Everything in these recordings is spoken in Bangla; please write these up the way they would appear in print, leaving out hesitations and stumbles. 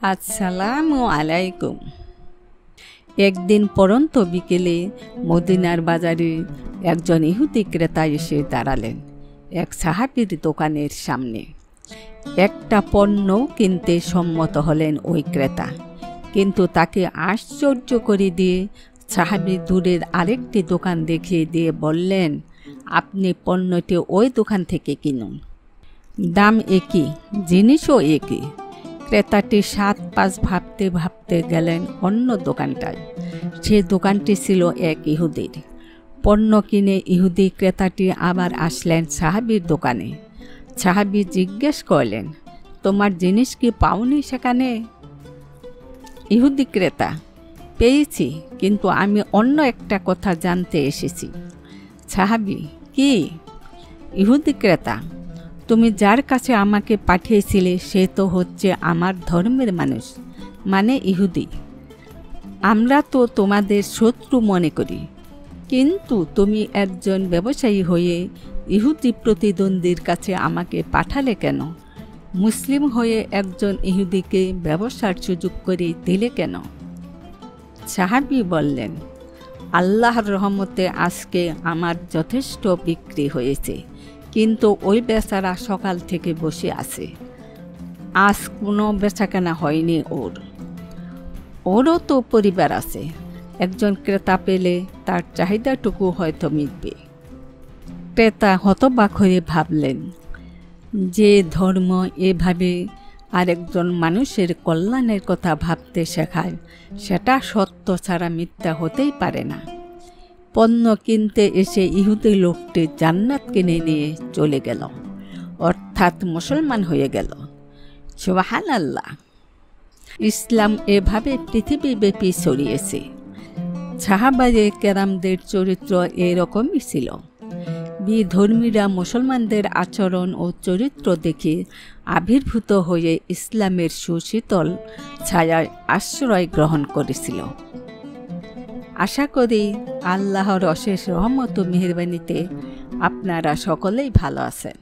আসসালামু আলাইকুম। একদিন পরন্ত বিকেলে মদিনার বাজারে একজন ইহুদি ক্রেতা এসে দাঁড়ালেন এক সাহাবীর দোকানের সামনে। একটা পণ্য কিনতে সম্মত হলেন ওই ক্রেতা, কিন্তু তাকে আশ্চর্য করে দিয়ে সাহাবী দূরের আরেকটি দোকান দেখিয়ে দিয়ে বললেন, আপনি পণ্যটি ওই দোকান থেকে কিনুন, দাম একই, জিনিসও একই। ক্রেতাটি 7-5 ভাবতে ভাবতে গেলেন অন্য দোকানটায়। সে দোকানটি ছিল এক ইহুদির। পণ্য কিনে ইহুদি ক্রেতাটি আবার আসলেন সাহাবীর দোকানে। সাহাবী জিজ্ঞেস করলেন, তোমার জিনিস কি পাওনি সেখানে? ইহুদি ক্রেতা, পেয়েছি, কিন্তু আমি অন্য একটা কথা জানতে এসেছি। সাহাবী, কি? ইহুদি ক্রেতা, তুমি যার কাছে আমাকে পাঠিয়েছিলে সে তো হচ্ছে আমার ধর্মের মানুষ, মানে ইহুদি। আমরা তো তোমাদের শত্রু মনে করি, কিন্তু তুমি একজন ব্যবসায়ী হয়ে ইহুদি প্রতিদ্বন্দ্বীর কাছে আমাকে পাঠালে কেন? মুসলিম হয়ে একজন ইহুদিকে ব্যবসার সুযোগ করে দিলে কেন? সাহাবী বললেন, আল্লাহর রহমতে আজকে আমার যথেষ্ট বিক্রি হয়েছে, কিন্তু ওই বেচারা সকাল থেকে বসে আছে, আজ কোনো বেচাকেনা হয়নি ওরও তো পরিবার আছে। একজন ক্রেতা পেলে তার চাহিদাটুকু হয়তো মিটবে। ক্রেতা হতবাক হয়ে ভাবলেন, যে ধর্ম এভাবে আরেকজন মানুষের কল্যাণের কথা ভাবতে শেখায় সেটা সত্য ছাড়া মিথ্যা হতেই পারে না। পণ্য কিনতে এসে ইহুদি লোকটি জান্নাত কিনে নিয়ে চলে গেল, অর্থাৎ মুসলমান হয়ে গেল। সুবহানাল্লাহ। ইসলাম এভাবে পৃথিবীব্যাপী ছড়িয়েছে। সাহাবায়ে কেরামদের চরিত্র এরকমই ছিল। বিধর্মীরা মুসলমানদের আচরণ ও চরিত্র দেখে আবির্ভূত হয়ে ইসলামের সুশীতল ছায়ায় আশ্রয় গ্রহণ করেছিল। আশা করি আল্লাহর অশেষ রহমত ও মেহেরবানিতে আপনারা সকলেই ভালো আছেন,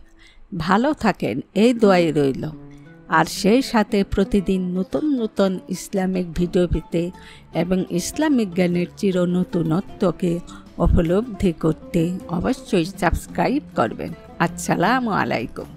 ভালো থাকেন, এই দোয়াই রইল। আর সেই সাথে প্রতিদিন নতুন নতুন ইসলামিক ভিডিও পেতে এবং ইসলামিক জ্ঞানের চির নতুনত্বকে উপলব্ধি করতে অবশ্যই সাবস্ক্রাইব করবেন। আসসালামু আলাইকুম।